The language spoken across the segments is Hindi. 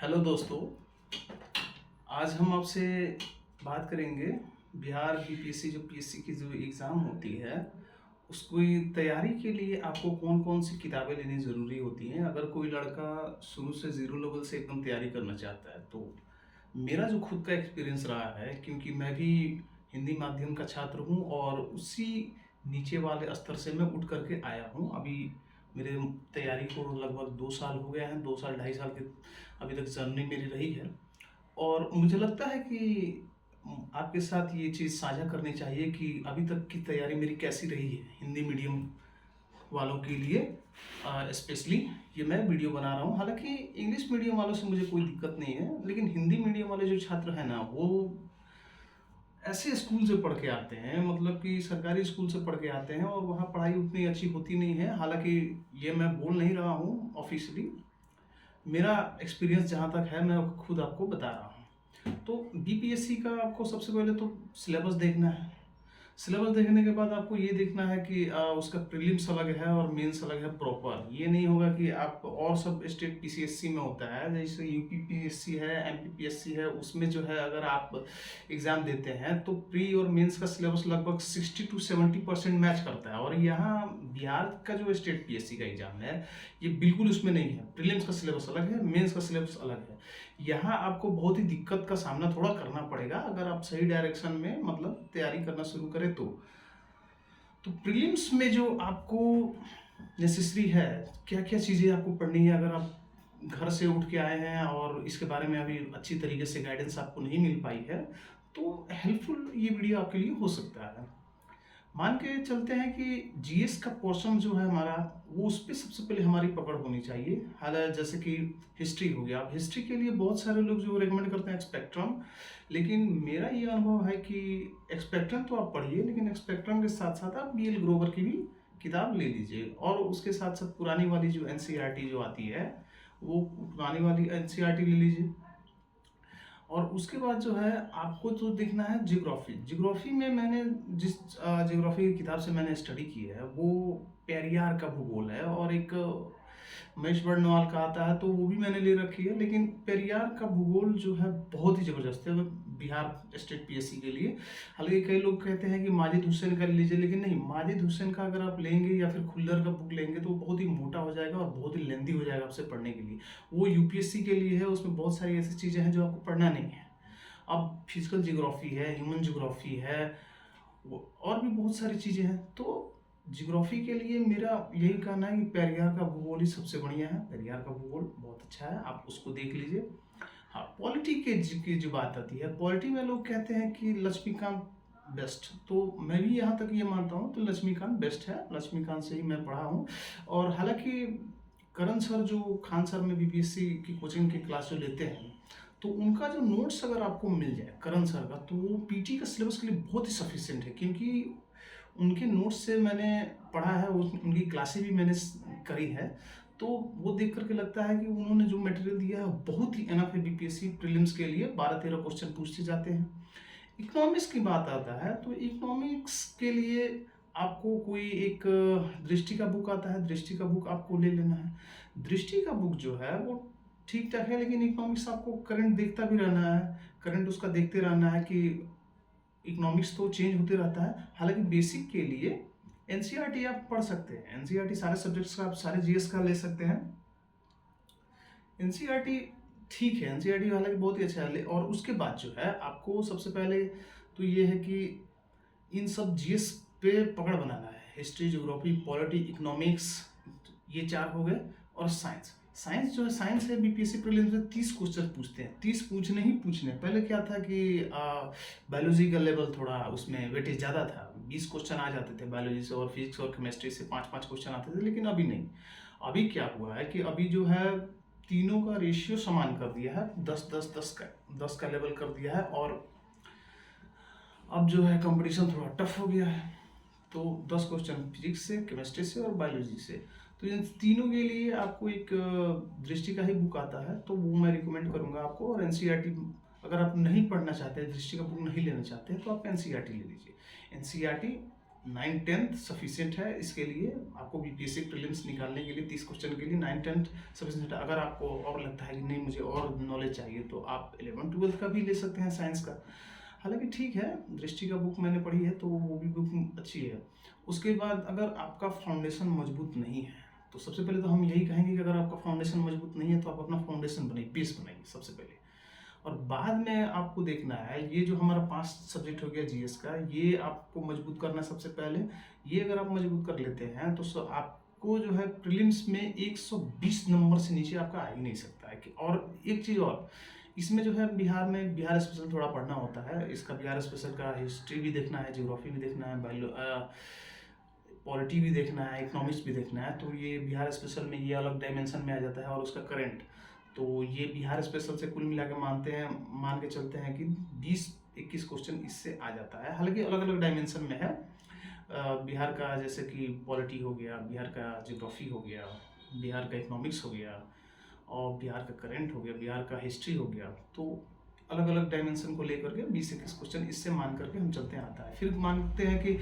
हेलो दोस्तों। आज हम आपसे बात करेंगे बिहार बीपीएससी जो पीएससी की जो एग्ज़ाम होती है उसकी तैयारी के लिए आपको कौन कौन सी किताबें लेनी ज़रूरी होती हैं। अगर कोई लड़का शुरू से ज़ीरो लेवल से एकदम तैयारी करना चाहता है तो मेरा जो खुद का एक्सपीरियंस रहा है, क्योंकि मैं भी हिंदी माध्यम का छात्र हूँ और उसी नीचे वाले स्तर से मैं उठ करके आया हूँ। अभी मेरे तैयारी को लगभग 2 साल हो गए हैं, 2 साल 2.5 साल के अभी तक जर्नी मेरी रही है। और मुझे लगता है कि आपके साथ ये चीज़ साझा करनी चाहिए कि अभी तक की तैयारी मेरी कैसी रही है हिंदी मीडियम वालों के लिए। स्पेशली ये मैं वीडियो बना रहा हूँ। हालाँकि इंग्लिश मीडियम वालों से मुझे कोई दिक्कत नहीं है, लेकिन हिंदी मीडियम वाले जो छात्र हैं ना, वो ऐसे स्कूल से पढ़ के आते हैं, मतलब कि सरकारी स्कूल से पढ़ के आते हैं और वहाँ पढ़ाई उतनी अच्छी होती नहीं है। हालाँकि ये मैं बोल नहीं रहा हूँ ऑफ़िशियली, मेरा एक्सपीरियंस जहाँ तक है मैं खुद आपको बता रहा हूँ। तो बीपीएससी का आपको सबसे पहले तो सिलेबस देखना है। सिलेबस देखने के बाद आपको ये देखना है कि उसका प्रीलिम्स अलग है और मेंस अलग है प्रॉपर। ये नहीं होगा कि आप और सब स्टेट पीसीएससी में होता है, जैसे यूपी पीएससी है, एमपी पीएससी है, उसमें जो है अगर आप एग्ज़ाम देते हैं तो प्री और मेंस का सिलेबस लगभग 60 to 70% मैच करता है। और यहाँ बिहार का जो स्टेट पीएससी का एग्ज़ाम है, ये बिल्कुल उसमें नहीं है। प्रीलिम्स का सिलेबस अलग है, मेंस का सिलेबस अलग है। यहाँ आपको बहुत ही दिक्कत का सामना थोड़ा करना पड़ेगा अगर आप सही डायरेक्शन में मतलब तैयारी करना शुरू करें तो प्रीलिम्स में जो आपको नेसेसरी है, क्या क्या चीज़ें आपको पढ़नी है, अगर आप घर से उठ के आए हैं और इसके बारे में अभी अच्छी तरीके से गाइडेंस आपको नहीं मिल पाई है, तो हेल्पफुल ये वीडियो आपके लिए हो सकता है। मान के चलते हैं कि जीएस का पोर्शन जो है हमारा, वो उस पे सबसे पहले हमारी पकड़ होनी चाहिए। हालांकि जैसे कि हिस्ट्री हो गया, अब हिस्ट्री के लिए बहुत सारे लोग जो रेकमेंड करते हैं एक्सपेक्ट्रम, लेकिन मेरा ये अनुभव है कि एक्सपेक्ट्रम तो आप पढ़िए, लेकिन एक्सपेक्ट्रम के साथ साथ आप बीएल ग्रोवर की भी किताब ले लीजिए और उसके साथ साथ पुरानी वाली जो एनसीईआरटी जो आती है, वो पुरानी वाली एनसीईआरटी ले लीजिए। और उसके बाद जो है आपको तो देखना है जियोग्राफी। जियोग्राफी में मैंने जिस जियोग्राफी की किताब से मैंने स्टडी की है वो पेरियार का भूगोल है, और एक महेश बर्नवाल का आता है तो वो भी मैंने ले रखी है। लेकिन पेरियार का भूगोल जो है बहुत ही ज़बरदस्त है बिहार स्टेट पीएससी के लिए। हालांकि कई लोग कहते हैं कि माजिद हुसैन का ले लीजिए, लेकिन नहीं, माजिद हुसैन का अगर आप लेंगे या फिर खुल्लर का बुक लेंगे तो वो बहुत ही मोटा हो जाएगा और बहुत ही लेंदी हो जाएगा आपसे पढ़ने के लिए। वो यूपीएससी के लिए है, उसमें बहुत सारी ऐसी चीज़ें हैं जो आपको पढ़ना नहीं है। अब फिजिकल जियोग्राफी है, ह्यूमन जियोग्राफी है, और भी बहुत सारी चीज़ें हैं। तो जियोग्राफी के लिए मेरा यही कहना है कि पेरियार का भूगोल ही सबसे बढ़िया है। पेरियार का भूगोल बहुत अच्छा है, आप उसको देख लीजिए। हाँ, पॉलिटी की जो बात आती है, पॉलिटी में लोग कहते हैं कि लक्ष्मीकांत बेस्ट, तो मैं भी यहाँ तक ये मानता हूँ तो लक्ष्मीकांत बेस्ट है। लक्ष्मीकांत से ही मैं पढ़ा हूँ। और हालांकि करण सर जो खान सर में बीपीएससी की कोचिंग की क्लास जो लेते हैं, तो उनका जो नोट्स अगर आपको मिल जाए करण सर का, तो वो पीटी का सिलेबस के लिए बहुत ही सफिशिएंट है, क्योंकि उनके नोट्स से मैंने पढ़ा है, उनकी क्लासें भी मैंने करी है। तो वो देख करके लगता है कि उन्होंने जो मटेरियल दिया है बहुत ही एनफ है बीपीएससी प्रीलिम्स के लिए। 12-13 क्वेश्चन पूछे जाते हैं। इकोनॉमिक्स की बात आता है तो इकोनॉमिक्स के लिए आपको कोई एक दृष्टि का बुक आता है, दृष्टि का बुक आपको ले लेना है। दृष्टि का बुक जो है वो ठीक ठाक है, लेकिन इकोनॉमिक्स आपको करंट देखता भी रहना है, करंट उसका देखते रहना है कि इकोनॉमिक्स तो चेंज होते रहता है। हालांकि बेसिक के लिए एनसीईआरटी आप पढ़ सकते हैं। एनसीईआरटी सारे सब्जेक्ट्स का, आप सारे जीएस का ले सकते हैं। एनसीईआरटी ठीक है, एनसीईआरटी हालांकि बहुत ही अच्छा है। और उसके बाद जो है आपको सबसे पहले तो ये है कि इन सब जीएस पे पकड़ बनाना है। हिस्ट्री, ज्योग्राफी, पॉलिटी, इकोनॉमिक्स, ये 4 हो गए। और साइंस, साइंस जो है, साइंस है बीपीएससी प्रीलिम्स में 30 क्वेश्चन पूछते हैं। 30 पूछने ही पूछने। पहले क्या था कि बायोलॉजी का लेवल थोड़ा उसमें वेटेज ज़्यादा था, 20 क्वेश्चन आ जाते थे बायोलॉजी से, और फिजिक्स और केमिस्ट्री से 5-5 क्वेश्चन आते थे। लेकिन अभी नहीं, अभी क्या हुआ है कि अभी जो है तीनों का रेशियो समान कर दिया है, 10 का लेवल कर दिया है। और अब जो है कंपटीशन थोड़ा टफ हो गया है, तो 10 क्वेश्चन फिजिक्स से, केमिस्ट्री से और बायोलॉजी से। तो इन तीनों के लिए आपको एक दृष्टि का ही बुक आता है, तो वो मैं रिकमेंड करूँगा आपको। और एनसीईआरटी अगर आप नहीं पढ़ना चाहते, दृष्टि का बुक नहीं लेना चाहते हैं, तो आप एनसीईआरटी ले लीजिए। एनसीईआरटी 9-10 सफिशिएंट है इसके लिए। आपको बीपीएससी प्रीलिम्स निकालने के लिए 30 क्वेश्चन के लिए 9-10 सफिशिएंट है। अगर आपको और लगता है कि नहीं मुझे और नॉलेज चाहिए तो आप 11-12 का भी ले सकते हैं साइंस का। हालांकि ठीक है, दृष्टि का बुक मैंने पढ़ी है तो वो भी बुक अच्छी है। उसके बाद अगर आपका फाउंडेशन मजबूत नहीं है तो सबसे पहले तो हम यही कहेंगे कि अगर आपका फाउंडेशन मजबूत नहीं है तो आप अपना फाउंडेशन बनाइए, बेस बनाइए सबसे पहले। और बाद में आपको देखना है ये जो हमारा 5 सब्जेक्ट हो गया जीएस का, ये आपको मजबूत करना है सबसे पहले। ये अगर आप मजबूत कर लेते हैं तो आपको जो है प्रीलिम्स में 120 नंबर से नीचे आपका आ ही नहीं सकता है कि। और एक चीज़ और, इसमें जो है बिहार स्पेशल थोड़ा पढ़ना होता है। इसका बिहार स्पेशल का हिस्ट्री भी देखना है, ज्योग्राफी भी देखना है, पॉलिटी भी देखना है, इकोनॉमिक्स भी देखना है। तो ये बिहार स्पेशल में ये अलग डायमेंशन में आ जाता है। और उसका करंट, तो ये बिहार स्पेशल से कुल मिला के मान के चलते हैं कि 20-21 क्वेश्चन इससे आ जाता है। हालांकि अलग अलग डायमेंशन में है। बिहार का जैसे कि पॉलिटी हो गया, बिहार का ज्योग्राफी हो गया, बिहार का इकोनॉमिक्स हो गया, और बिहार का करंट हो गया, बिहार का हिस्ट्री हो गया। तो अलग अलग डायमेंशन को लेकर के 20-21 क्वेश्चन इससे मान करके हम चलते आता है। फिर मानते हैं कि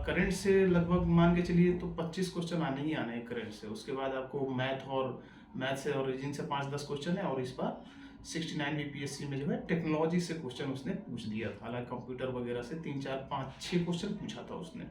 करंट से लगभग मान के चलिए तो 25 क्वेश्चन आने ही आने हैं करंट से। उसके बाद आपको मैथ से और रीजनिंग से 5-10 क्वेश्चन है। और इस बार 69 बीपीएससी में जो है टेक्नोलॉजी से क्वेश्चन उसने पूछ दिया था। हालांकि कंप्यूटर वगैरह से 3-4-5-6 क्वेश्चन पूछा था उसने।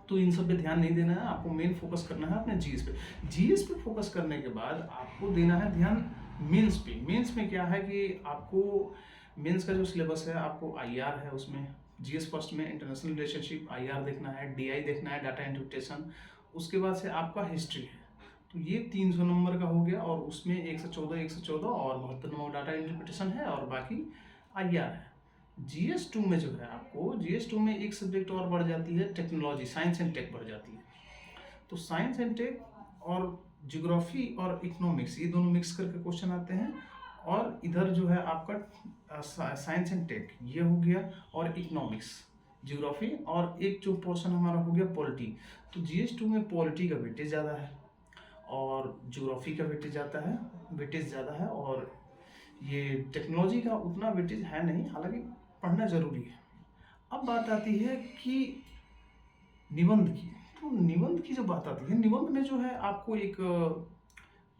तो इन सब पे ध्यान नहीं देना है, आपको मेन फोकस करना है अपने जीएस पे। जीएस पे फोकस करने के बाद आपको देना है ध्यान मेंस पे। मेंस में क्या है कि आपको मेंस का जो सिलेबस है, आपको आईआर है उसमें। जीएस फर्स्ट में इंटरनेशनल रिलेशनशिप आईआर देखना है, डीआई देखना है, डाटा इंटरप्रिटेशन। उसके बाद से आपका हिस्ट्री है। तो ये 300 नंबर का हो गया। और उसमें 114 और 72 नंबर डाटा इंटरप्रिटेशन है और बाकी आईआर है। GS2 में जो है आपको, GS2 में एक सब्जेक्ट और बढ़ जाती है, टेक्नोलॉजी, साइंस एंड टेक बढ़ जाती है। तो साइंस एंड टेक और ज्योग्राफी और इकोनॉमिक्स ये दोनों मिक्स करके क्वेश्चन आते हैं। और इधर जो है आपका साइंस एंड टेक ये हो गया, और इकोनॉमिक्स, ज्योग्राफी, और एक जो पोर्शन हमारा हो गया पॉलिटी। तो GS2 में पॉलिटी का वेटेज ज़्यादा है और ज्योग्राफी का वेटेज ज़्यादा है, और ये टेक्नोलॉजी का उतना वेटेज है नहीं, हालांकि पढ़ना जरूरी है। अब बात आती है कि निबंध की। तो निबंध की जो बात आती है, निबंध में जो है आपको एक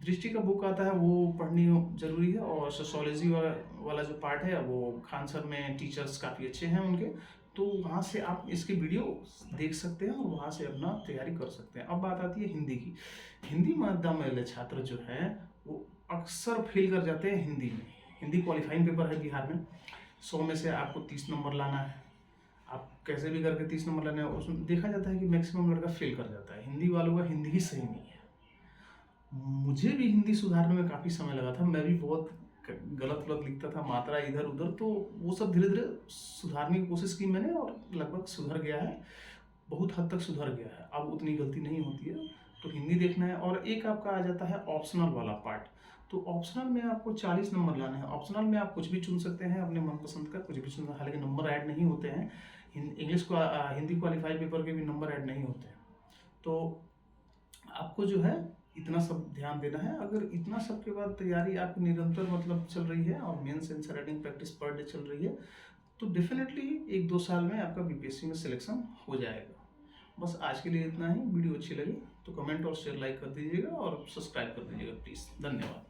दृष्टि का बुक आता है वो पढ़नी जरूरी है। और सोशियोलॉजी वाला जो पार्ट है वो खान सर में टीचर्स काफ़ी अच्छे हैं उनके, तो वहाँ से आप इसके वीडियो देख सकते हैं और वहाँ से अपना तैयारी कर सकते हैं। अब बात आती है हिंदी की। हिंदी माध्यम वाले छात्र जो हैं वो अक्सर फेल कर जाते हैं हिंदी में। हिंदी क्वालिफाइंग पेपर है बिहार में, 100 में से आपको 30 नंबर लाना है। आप कैसे भी करके 30 नंबर लाना है। उसमें देखा जाता है कि मैक्सिमम लड़का फेल कर जाता है। हिंदी वालों का हिंदी ही सही नहीं है। मुझे भी हिंदी सुधारने में काफ़ी समय लगा था। मैं भी बहुत गलत लिखता था, मात्रा इधर उधर। तो वो सब धीरे धीरे सुधारने की कोशिश की मैंने और लगभग सुधर गया है, बहुत हद तक सुधर गया है। अब उतनी गलती नहीं होती है। तो हिंदी देखना है। और एक आपका आ जाता है ऑप्शनल वाला पार्ट। तो ऑप्शनल में आपको 40 नंबर लाने हैं। ऑप्शनल में आप कुछ भी चुन सकते हैं अपने मनपसंद का, कुछ भी चुन, हालांकि नंबर ऐड नहीं होते हैं। हिंदी क्वालिफाइड पेपर के भी नंबर ऐड नहीं होते हैं। तो आपको जो है इतना सब ध्यान देना है। अगर इतना सब के बाद तैयारी आपकी निरंतर मतलब चल रही है और mains answer writing practice per day चल रही है, तो डेफिनेटली 1-2 साल में आपका बीपीएससी में सिलेक्शन हो जाएगा। बस आज के लिए इतना ही। वीडियो अच्छी लगी तो कमेंट और शेयर लाइक कर दीजिएगा और सब्सक्राइब कर दीजिएगा प्लीज़। धन्यवाद।